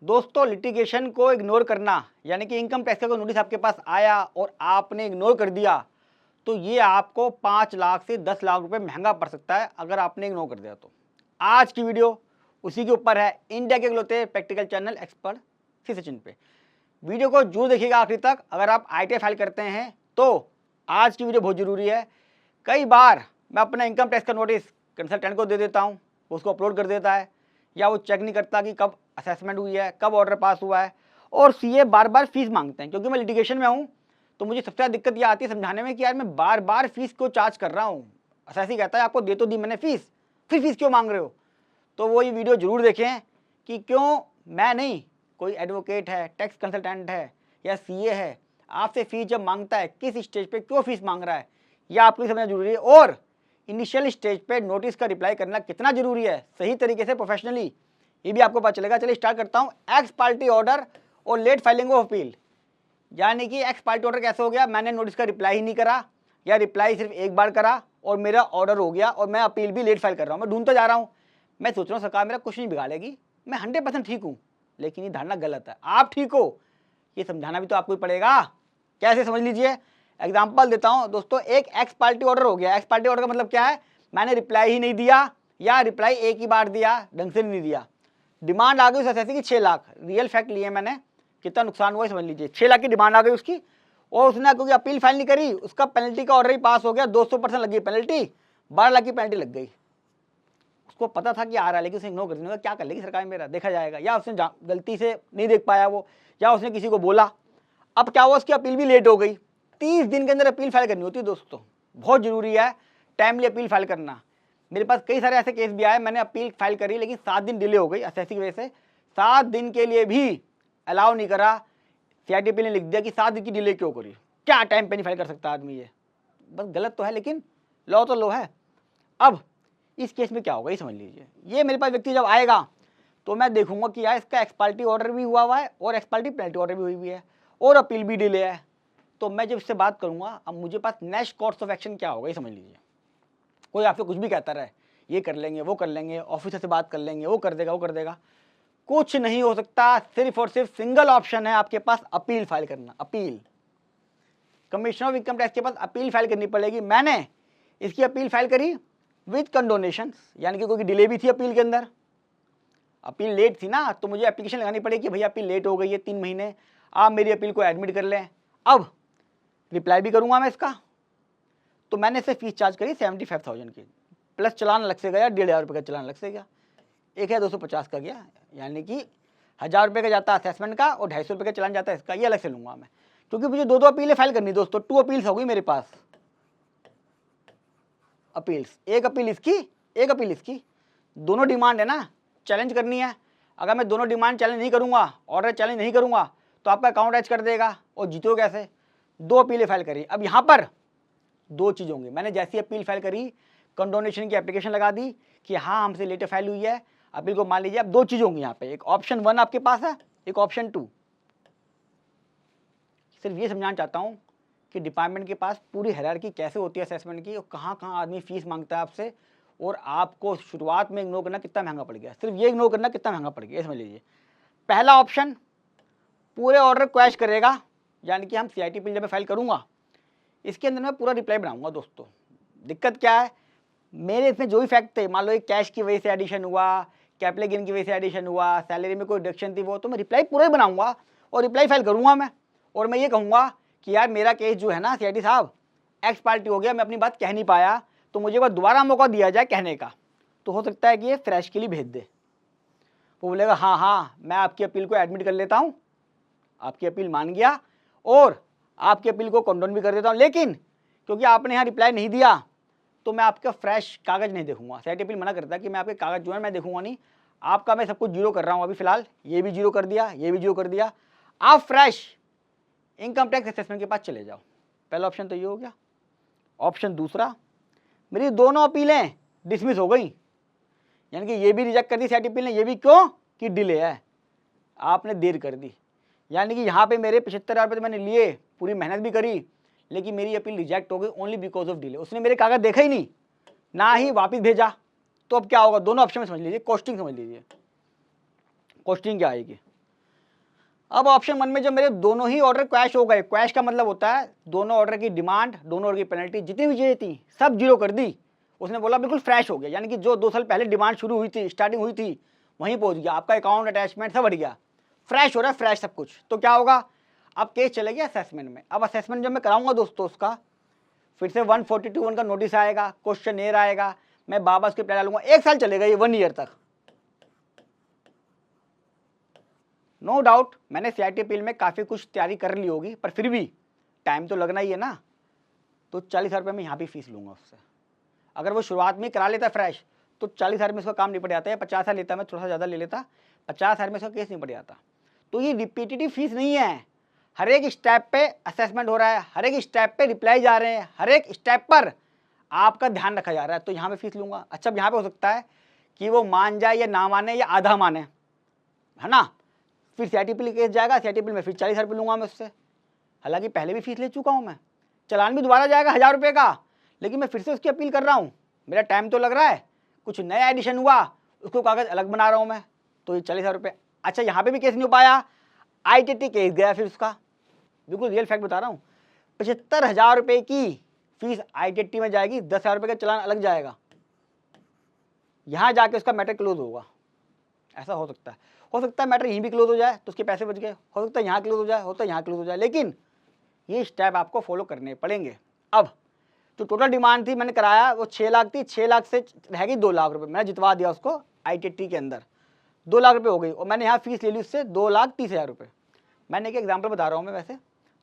दोस्तों लिटिगेशन को इग्नोर करना, यानी कि इनकम टैक्स का कोई नोटिस आपके पास आया और आपने इग्नोर कर दिया, तो ये आपको 5 लाख से 10 लाख रुपए महंगा पड़ सकता है अगर आपने इग्नोर कर दिया तो। आज की वीडियो उसी के ऊपर है, इंडिया के इकलौते प्रैक्टिकल चैनल एक्सपर्ट सी सचिन पे। वीडियो को जरूर देखिएगा आखिर तक। अगर आप ITI फाइल करते हैं तो आज की वीडियो बहुत ज़रूरी है। कई बार मैं अपना इनकम टैक्स का नोटिस कंसल्टेंट को दे देता हूँ, उसको अपलोड कर देता है, या वो चेक नहीं करता कि कब असेसमेंट हुई है, कब ऑर्डर पास हुआ है, और सीए बार बार फीस मांगते हैं। क्योंकि मैं लिटिगेशन में हूँ तो मुझे सबसे ज़्यादा दिक्कत ये आती है समझाने में कि यार मैं बार बार फीस क्यों चार्ज कर रहा हूँ। असेसी कहता है आपको दे तो दी मैंने फीस, फिर फीस क्यों मांग रहे हो। तो वो ये वीडियो ज़रूर देखें कि क्यों मैं नहीं, कोई एडवोकेट है, टैक्स कंसल्टेंट है या सीए है, आपसे फीस जब मांगता है किस स्टेज पे क्यों फीस मांग रहा है, यह आपको समझना जरूरी है। और इनिशियल स्टेज पे नोटिस का रिप्लाई करना कितना जरूरी है सही तरीके से प्रोफेशनली, ये भी आपको पता चलेगा। चलिए स्टार्ट करता हूँ। एक्स पार्टी ऑर्डर और लेट फाइलिंग ऑफ अपील, यानी कि एक्स पार्टी ऑर्डर कैसे हो गया, मैंने नोटिस का रिप्लाई ही नहीं करा या रिप्लाई सिर्फ एक बार करा और मेरा ऑर्डर हो गया और मैं अपील भी लेट फाइल कर रहा हूँ। मैं ढूंढता जा रहा हूँ, मैं सोच रहा हूँ सरकार मेरा कुछ नहीं बिगाड़ेगी, मैं 100% ठीक हूँ, लेकिन ये धारणा गलत है। आप ठीक हो ये समझाना भी तो आपको ही पड़ेगा। कैसे समझ लीजिए, एग्जाम्पल देता हूँ दोस्तों। एक एक्स पार्टी ऑर्डर हो गया। एक्स पार्टी ऑर्डर का मतलब क्या है, मैंने रिप्लाई ही नहीं दिया या रिप्लाई एक ही बार दिया, ढंग से नहीं दिया। डिमांड आ गई उस असेसी की 6 लाख, रियल फैक्ट लिए मैंने, कितना नुकसान हुआ समझ लीजिए। 6 लाख की डिमांड आ गई उसकी, और उसने क्योंकि अपील फाइल नहीं करी, उसका पेनल्टी का ऑर्डर ही पास हो गया। 200% लगी पेनल्टी, 12 लाख की पेनल्टी लग गई। उसको पता था कि आ रहा है, लेकिन उसने इग्नोर कर दिया। क्या कर लेगी सरकार, मेरा देखा जाएगा, या उसने गलती से नहीं देख पाया वो, या उसने किसी को बोला। अब क्या हुआ, उसकी अपील भी लेट हो गई। 30 दिन के अंदर अपील फाइल करनी होती है दोस्तों, बहुत जरूरी है टाइमली अपील फाइल करना। मेरे पास कई सारे ऐसे केस भी आए, मैंने अपील फाइल करी लेकिन 7 दिन डिले हो गई असेसी की वजह से। 7 दिन के लिए भी अलाउ नहीं करा। CITP ने लिख दिया कि 7 दिन की डिले क्यों करी, क्या टाइम पे नहीं फाइल कर सकता आदमी। ये बस गलत तो है, लेकिन लॉ तो लॉ है। अब इस केस में क्या होगा ये समझ लीजिए। ये मेरे पास व्यक्ति जब आएगा तो मैं देखूंगा कि यार इसका एक्सपार्टी ऑर्डर भी हुआ है और एक्सपार्टी पेनल्टी ऑर्डर भी हुई है और अपील भी डिले है। तो मैं जब इससे बात करूंगा, अब मुझे पास नेक्स्ट कोर्स ऑफ एक्शन क्या होगा ये समझ लीजिए। कोई आपसे कुछ भी कहता रहे, ये कर लेंगे वो कर लेंगे, ऑफिसर से बात कर लेंगे, वो कर देगा वो कर देगा, कुछ नहीं हो सकता। सिर्फ और सिर्फ सिंगल ऑप्शन है आपके पास, अपील फाइल करना। Appeal, commissioner of income tax के पास अपील फाइल करनी पड़ेगी। मैंने इसकी अपील फाइल करी विद कंडोनेशन, यानी कि कोई डिले भी थी अपील के अंदर, अपील लेट थी ना, तो मुझे एप्लीकेशन लगानी पड़ेगी कि भैया अपील लेट हो गई है 3 महीने, आप मेरी अपील को एडमिट कर लें। अब रिप्लाई भी करूंगा मैं इसका, तो मैंने इसे फीस चार्ज करी 75,000 की, प्लस चलान अलग से गया, 1,500 रुपये का चलान अलग से गया, एक है 250 का गया, यानी कि 1,000 रुपये का जाता है असेसमेंट का और 250 रुपये का चलान जाता है इसका, ये अलग से लूंगा मैं, क्योंकि मुझे 2 अपीलें फाइल करनी दोस्तों। 2 अपील्स हो गई मेरे पास अपील्स, एक अपील इसकी, एक अपील इसकी, दोनों डिमांड है ना, चैलेंज करनी है। अगर मैं दोनों डिमांड चैलेंज नहीं करूंगा, ऑर्डर चैलेंज नहीं करूंगा, तो आपका अकाउंट एच कर देगा और जीतो कैसे। 2 अपीलें फाइल करी। अब यहाँ पर 2 चीज़ होंगी। मैंने जैसी अपील फाइल करी, कंडोनेशन की एप्लीकेशन लगा दी कि हाँ हमसे लेटर फाइल हुई है, अपील को मान लीजिए। अब 2 चीज़ होंगी यहाँ पे, एक ऑप्शन 1 आपके पास है, एक ऑप्शन 2। सिर्फ ये समझाना चाहता हूँ कि डिपार्टमेंट के पास पूरी हायरार्की कैसे होती है असेसमेंट की, और कहाँ कहाँ आदमी फीस मांगता है आपसे, और आपको शुरुआत में इग्नोर करना कितना महंगा पड़ गया। सिर्फ ये इग्नोर करना कितना महंगा पड़ गया समझ लीजिए। पहला ऑप्शन पूरे ऑर्डर क्वैश करेगा, यानी कि हम CITP जब मैं फाइल करूँगा इसके अंदर मैं पूरा रिप्लाई बनाऊंगा दोस्तों। दिक्कत क्या है, मेरे इसमें जो भी फैक्ट थे, मान लो एक कैश की वजह से एडिशन हुआ, कैपिटल गेन की वजह से एडिशन हुआ, सैलरी में कोई डिडक्शन थी, वो तो मैं रिप्लाई पूरा ही बनाऊंगा और रिप्लाई फाइल करूंगा मैं। और मैं ये कहूँगा कि यार मेरा केस जो है ना CIT साहब, एक्स पार्टी हो गया, मैं अपनी बात कह नहीं पाया, तो मुझे बस दोबारा मौका दिया जाए कहने का। तो हो सकता है कि ये फ्रेश के लिए भेज दे। वो बोलेगा हाँ हाँ मैं आपकी अपील को एडमिट कर लेता हूँ, आपकी अपील मान गया और आपकी अपील को कंडोन भी कर देता हूँ, लेकिन क्योंकि आपने यहाँ रिप्लाई नहीं दिया तो मैं आपका फ्रेश कागज़ नहीं देखूंगा। CITP मना करता है कि मैं आपके कागज़ जो है मैं देखूंगा नहीं, आपका मैं सब कुछ जीरो कर रहा हूँ अभी फिलहाल, ये भी जीरो कर दिया, ये भी जीरो कर दिया, आप फ्रेश इनकम टैक्स असेसमेंट के पास चले जाओ। पहला ऑप्शन तो ये हो गया। ऑप्शन दूसरा, मेरी दोनों अपीलें डिसमिस हो गई, यानी कि ये भी रिजेक्ट कर दी CITP ने, ये भी क्यों कि डिले है, आपने देर कर दी। यानी कि यहाँ पे मेरे 75,000 रुपये तो मैंने लिए, पूरी मेहनत भी करी, लेकिन मेरी अपील रिजेक्ट हो गई ओनली बिकॉज ऑफ डिले। उसने मेरे कागज देखा ही नहीं, ना ही वापस भेजा। तो अब क्या होगा, दोनों ऑप्शन में समझ लीजिए, कॉस्टिंग समझ लीजिए। कॉस्टिंग क्या आएगी, अब ऑप्शन 1 में जब मेरे दोनों ही ऑर्डर क्रैश हो गए, क्रैश का मतलब होता है दोनों ऑर्डर की डिमांड, दोनों ऑर्डर की पेनल्टी, जितनी भी चीज़ें थी सब जीरो कर दी। उसने बोला बिल्कुल फ्रेश हो गया, यानी कि जो 2 साल पहले डिमांड शुरू हुई थी, स्टार्टिंग हुई थी, वहीं पहुंच गया, आपका अकाउंट अटैचमेंट सब हट गया, फ्रेश हो रहा है, फ्रेश सब कुछ। तो क्या होगा, अब केस चले गया असेसमेंट में। अब असेसमेंट जब मैं कराऊंगा दोस्तों, उसका फिर से 142(1) का नोटिस आएगा, क्वेश्चन एयर आएगा, मैं बाबा उसके प्लान डालूंगा, 1 साल चलेगा ये, 1 ईयर तक। नो डाउट मैंने सीआईटी अपील में काफ़ी कुछ तैयारी कर ली होगी, पर फिर भी टाइम तो लगना ही है ना। तो 40,000 रुपये में यहाँ भी फीस लूँगा उससे। अगर वो शुरुआत में करा लेता फ्रेश तो 40,000 में उसका काम निपट जाता है, 50,000 लेता, मैं थोड़ा सा ज़्यादा ले लेता, 50,000 में उसका केस निपट जाता। तो ये रिपीटेटिव फीस नहीं है, हर एक स्टेप पे असेसमेंट हो रहा है, हर एक स्टेप पे रिप्लाई जा रहे हैं, हर एक स्टेप पर आपका ध्यान रखा जा रहा है, तो यहाँ पे फीस लूँगा। अच्छा, अब यहाँ पे हो सकता है कि वो मान जाए या ना माने या आधा माने, है ना, फिर सीआईटी अपील केस जाएगा, सीआईटी अपील में फिर 40,000 रुपये लूँगा मैं उससे। हालांकि पहले भी फीस ले चुका हूँ मैं, चलान भी दोबारा जाएगा 1,000 रुपये का, लेकिन मैं फिर से उसकी अपील कर रहा हूँ, मेरा टाइम तो लग रहा है, कुछ नया एडिशन हुआ, उसको कागज़ अलग बना रहा हूँ मैं, तो ये 40,000 रुपये। अच्छा, यहाँ पे भी केस नहीं हो पाया, आईटीटी केस गया फिर उसका, बिल्कुल रियल फैक्ट बता रहा हूँ, 75,000 रुपये की फीस आईटीटी में जाएगी, 10,000 रुपये का चलान अलग जाएगा, यहाँ जाके उसका मैटर क्लोज होगा। ऐसा हो सकता है मैटर यहीं भी क्लोज हो जाए तो उसके पैसे बच गए, हो सकता है यहाँ क्लोज हो जाए, होता है यहाँ क्लोज हो जाए, लेकिन ये स्टेप आपको फॉलो करने पड़ेंगे। अब जो टोटल डिमांड थी मैंने कराया वो 6 लाख थी, 6 लाख से रहेगी 2 लाख रुपये, मैंने जितवा दिया उसको आईटीटी के अंदर, 2 लाख रुपये हो गई, और मैंने यहाँ फीस ले ली उससे 2,30,000 रुपये। मैंने एक एग्जाम्पल बता रहा हूँ मैं, वैसे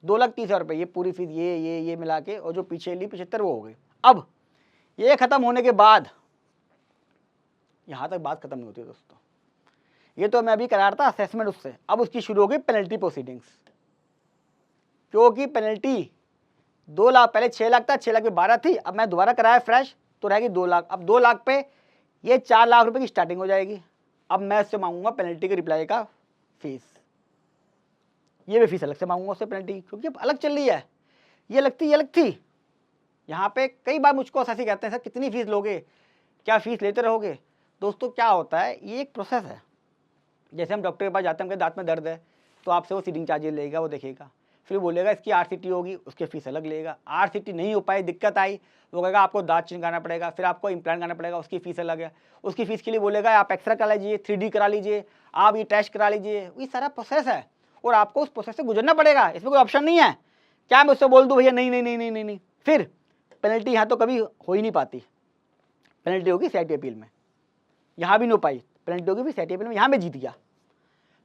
2,30,000 रुपये ये पूरी फीस, ये मिला के, और जो पीछे ली 75 वो हो गई। अब ये ख़त्म होने के बाद, यहाँ तक बात खत्म नहीं होती दोस्तों, ये तो मैं अभी करा रहा था असेसमेंट उससे, अब उसकी शुरू हो गई पेनल्टी प्रोसीडिंग्स, क्योंकि पेनल्टी 2 लाख, पहले 6 लाख था, 6 लाख में 12 थी, अब मैं दोबारा कराया फ्रेश तो रहेगी 2 लाख। अब 2 लाख पे ये 4 लाख रुपए की स्टार्टिंग हो जाएगी। अब मैं उससे मांगूंगा पेनल्टी के रिप्लाई का फीस, ये भी फीस अलग से मांगूंगा उससे पेनल्टी, क्योंकि अब अलग चल रही है, ये अलग थी, ये अलग थी। यहाँ पे कई बार मुझको ऐसे कहते हैं सर कितनी फीस लोगे, क्या फीस लेते रहोगे। दोस्तों क्या होता है, ये एक प्रोसेस है, जैसे हम डॉक्टर के पास जाते हैं, हमके दांत में दर्द है तो आपसे वो सीडिंग चार्जेस लेगा, वो देखेगा, फिर बोलेगा इसकी आरसीटी होगी, उसके फीस अलग लेगा। आरसीटी नहीं हो पाई, दिक्कत आई, वो कहेगा आपको दांत चेंज करना पड़ेगा, फिर आपको इम्प्लांट करना पड़ेगा, उसकी फीस अलग है। उसकी फीस के लिए बोलेगा आप एक्सरे करा लीजिए, 3D करा लीजिए, आप ये टेस्ट करा लीजिए, ये सारा प्रोसेस है और आपको उस प्रोसेस से गुजरना पड़ेगा, इसमें कोई ऑप्शन नहीं है। क्या मैं उससे बोल दूँ भैया नहीं नहीं नहीं नहीं नहीं नहीं, फिर पेनल्टी यहाँ तो कभी हो ही नहीं पाती, पेनल्टी होगी सीआईटी अपील में, यहाँ भी नहीं हो पाई पेनल्टी होगी, फिर सीआईटी अपील में यहाँ में जीत गया।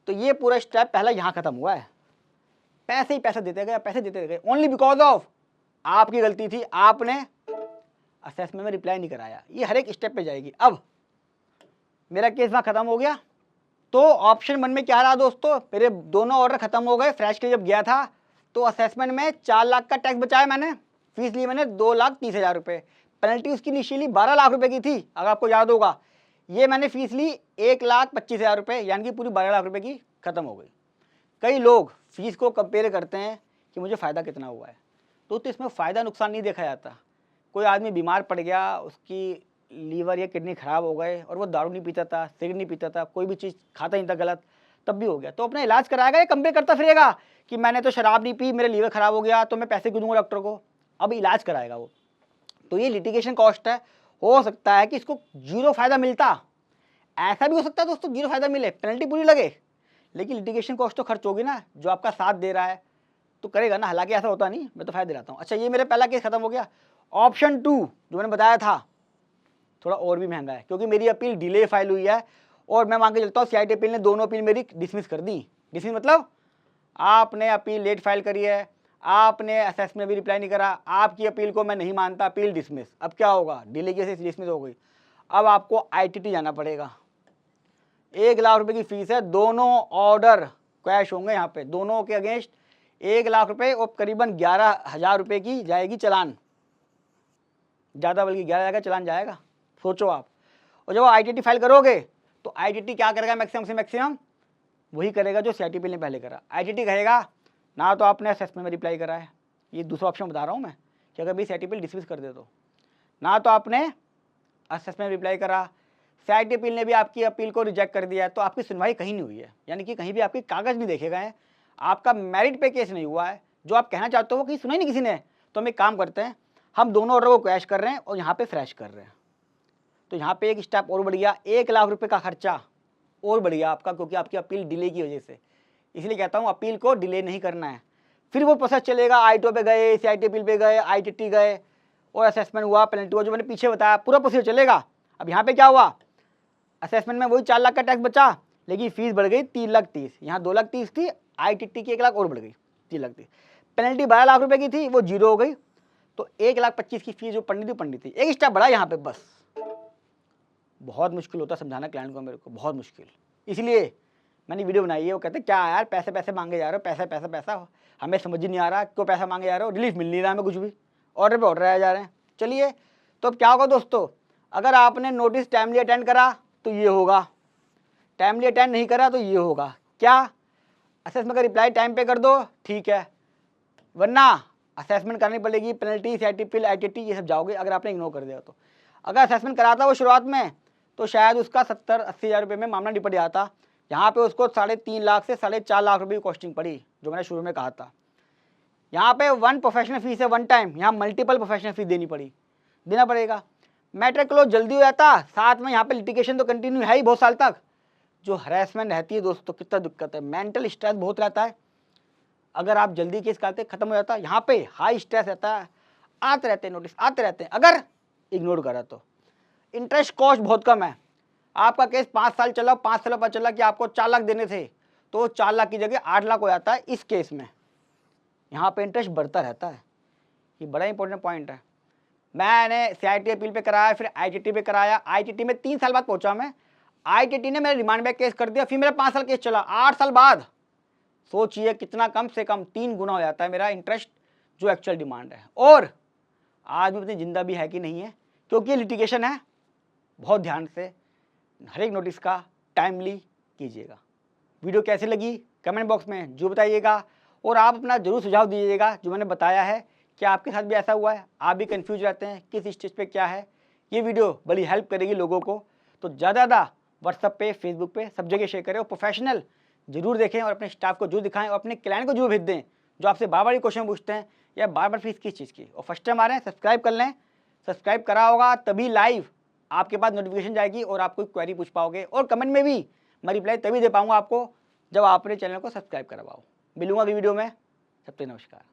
तो ये पूरा स्टेप पहला यहाँ खत्म हुआ है, पैसे ही पैसे देते गए, पैसे देते गए, ओनली बिकॉज ऑफ आपकी गलती थी, आपने असेसमेंट में रिप्लाई नहीं कराया, ये हर एक स्टेप पे जाएगी। अब मेरा केस वहाँ खत्म हो गया, तो ऑप्शन 1 में क्या रहा दोस्तों, मेरे दोनों ऑर्डर खत्म हो गए, फ्रेश के जब गया था तो असेसमेंट में 4 लाख का टैक्स बचाया मैंने, फीस ली मैंने 2,30,000 रुपये, पेनल्टी उसकी इनिशियली 12 लाख रुपये की थी, अगर आपको याद होगा, ये मैंने फीस ली 1,25,000 रुपये, यानी कि पूरी 12 लाख रुपये की खत्म हो गई। कई लोग फीस को कंपेयर करते हैं कि मुझे फ़ायदा कितना हुआ है, तो इसमें फ़ायदा नुकसान नहीं देखा जाता। कोई आदमी बीमार पड़ गया, उसकी लीवर या किडनी ख़राब हो गए और वो दारू नहीं पीता था, सिगरेट नहीं पीता था, कोई भी चीज़ खाता नहीं था गलत, तब भी हो गया, तो अपना इलाज कराएगा या कंपेयर करता फिरेगा कि मैंने तो शराब नहीं पी, मेरा लीवर ख़राब हो गया तो मैं पैसे क्यों दूंगा डॉक्टर को, अब इलाज कराएगा वो। तो ये लिटिगेशन कॉस्ट है, हो सकता है कि इसको जीरो फ़ायदा मिलता, ऐसा भी हो सकता है दोस्तों जीरो फ़ायदा मिले, पेनल्टी पूरी लगे, लेकिन लिटिगेशन कॉस्ट तो खर्च होगी ना, जो आपका साथ दे रहा है तो करेगा ना, हालांकि ऐसा होता नहीं, मैं तो फायदा दिलाता हूँ। अच्छा, ये मेरे पहला केस खत्म हो गया। ऑप्शन 2 जो मैंने बताया था थोड़ा और भी महंगा है, क्योंकि मेरी अपील डिले फाइल हुई है और मैं मान के चलता हूँ सीआईटी अपील ने दोनों अपील मेरी डिसमिस कर दी। डिसमिस मतलब आपने अपील लेट फाइल करी है, आपने असेसमेंट में भी रिप्लाई नहीं करा, आपकी अपील को मैं नहीं मानता, अपील डिसमिस। अब क्या होगा, डिले केस डिसमिस हो गई, अब आपको आईटीटी जाना पड़ेगा, 1 लाख रुपए की फीस है, दोनों ऑर्डर कैश होंगे यहाँ पे, दोनों के अगेंस्ट 1 लाख रुपए और करीबन 11,000 रुपये की जाएगी चलान, ज़्यादा बल्कि 11,000 का चलान जाएगा, सोचो आप। और जब आईटीटी फाइल करोगे तो आईटीटी क्या करेगा, मैक्सिमम से मैक्सिमम वही करेगा जो सीआईटी अपील ने पहले करा। आईटीटी कहेगा ना तो आपने असेसमेंट में रिप्लाई करा है, ये दूसरा ऑप्शन बता रहा हूँ मैं कि अगर भाई सीआईटी अपील डिसमिस कर दे तो, ना तो आपने असेसमेंट में रिप्लाई करा, सीआईटी अपील ने भी आपकी अपील को रिजेक्ट कर दिया है, तो आपकी सुनवाई कहीं नहीं हुई है, यानी कि कहीं भी आपके कागज़ नहीं देखे गए हैं आपका मेरिट पे केस नहीं हुआ है, जो आप कहना चाहते हो वो कहीं सुना ही नहीं किसी ने। तो हम एक काम करते हैं, हम दोनों ऑर्डर को क्रैश कर रहे हैं और यहाँ पे फ्रेश कर रहे हैं। तो यहाँ पे एक स्टेप और बढ़ गया, 1 लाख रुपए का खर्चा और बढ़ गया आपका, क्योंकि आपकी अपील डिले की वजह से। इसलिए कहता हूँ अपील को डिले नहीं करना है। फिर वो प्रोसेस चलेगा, आईटीओ पे गए, सीआईटी अपील पे गए, आईटीटी गए और असेसमेंट हुआ, पेनल्टी हुआ, जो मैंने पीछे बताया पूरा प्रोसीजर चलेगा। अब यहाँ पे क्या हुआ, असेसमेंट में वही 4 लाख का टैक्स बचा, लेकिन फीस बढ़ गई 3,30,000, यहाँ 2,30,000 थी, आईटीटी की 1 लाख और बढ़ गई 3,30,000। पेनल्टी 12 लाख रुपए की थी, वो जीरो हो गई, तो 1,25,000 की फीस जो पढ़नी थी। एक स्टेप बढ़ा यहाँ पे बस। बहुत मुश्किल होता है समझाना क्लाइंट को, मेरे को बहुत मुश्किल। इसलिए मैंने वीडियो बनाई है। वो कहते क्या यार पैसे पैसे मांगे जा रहे हो, पैसा पैसा पैसा, हमें समझ ही नहीं आ रहा क्यों पैसा मांगे जा रहे हो, रिलीफ मिल नहीं रहा हमें कुछ भी, ऑर्डर पे ऑर्डर आए जा रहे हैं। चलिए, तो अब क्या होगा दोस्तों, अगर आपने नोटिस टाइमली अटेंड करा तो ये होगा, टाइमली अटेंड नहीं करा तो ये होगा। क्या, असेसमेंट का रिप्लाई टाइम पे कर दो, ठीक है, वरना असेसमेंट करनी पड़ेगी, पेनल्टी, सीआईटी पिल, आईटीटी ये सब जाओगे अगर आपने इग्नोर कर दिया तो। अगर असेसमेंट कराता वो शुरुआत में तो शायद उसका 70-80 हज़ार रुपये में मामला निपट जाता। यहाँ पे उसको 3.5 लाख से 4.5 लाख रुपये की कॉस्टिंग पड़ी, जो मैंने शुरू में कहा था। यहाँ पे 1 प्रोफेशनल फीस है 1 टाइम, यहाँ मल्टीपल प्रोफेशनल फीस देना पड़ेगा। मैटर क्लोज जल्दी हो जाता, साथ में यहाँ पे लिटिगेशन तो कंटिन्यू है ही बहुत साल तक। जो हरेसमेंट रहती है दोस्तों, कितना दिक्कत है, मेंटल स्ट्रेस बहुत रहता है। अगर आप जल्दी केस करते खत्म हो जाता, यहाँ पे हाई स्ट्रेस रहता है, आते रहते हैं नोटिस, आते रहते हैं। अगर इग्नोर करा तो इंटरेस्ट कॉस्ट बहुत कम है। आपका केस 5 साल चला, 5 साल पता चला कि आपको 4 लाख देने थे, तो 4 लाख की जगह 8 लाख हो जाता है इस केस में। यहाँ पे इंटरेस्ट बढ़ता रहता है, ये बड़ा इंपॉर्टेंट पॉइंट है। मैंने सीआईटी अपील पे कराया, फिर आईटीटी पे कराया, आईटीटी में 3 साल बाद पहुंचा मैं, आईटीटी ने मेरा रिमांड बैक केस कर दिया, फिर मेरा 5 साल केस चला, 8 साल बाद। सोचिए कितना, कम से कम 3 गुना हो जाता है मेरा इंटरेस्ट जो एक्चुअल डिमांड है। और आज भी पता जिंदा भी है कि नहीं है, क्योंकि ये लिटिगेशन है। बहुत ध्यान से हर एक नोटिस का टाइमली कीजिएगा। वीडियो कैसी लगी कमेंट बॉक्स में जो बताइएगा, और आप अपना जरूर सुझाव दीजिएगा जो मैंने बताया है, कि आपके साथ भी ऐसा हुआ है, आप भी कंफ्यूज रहते हैं किस स्टेज पे क्या है। ये वीडियो बड़ी हेल्प करेगी लोगों को, तो ज़्यादा व्हाट्सएप पे, फेसबुक पे सब जगह शेयर करें, और प्रोफेशनल जरूर देखें, और अपने स्टाफ को जरूर दिखाएं, और अपने क्लाइंट को जरूर भेज दें जो आपसे बार बार क्वेश्चन पूछते हैं या बार बार फीस किस चीज़ की। और फर्स्ट टाइम आ रहे हैं सब्सक्राइब कर लें, सब्सक्राइब करा होगा तभी लाइव आपके पास नोटिफिकेशन जाएगी और आप कोई क्वेरी पूछ पाओगे, और कमेंट में भी मैं रिप्लाई तभी दे पाऊंगा आपको जब आपने चैनल को सब्सक्राइब करवाओ। मिलूंगा अगली वीडियो में, सबसे नमस्कार।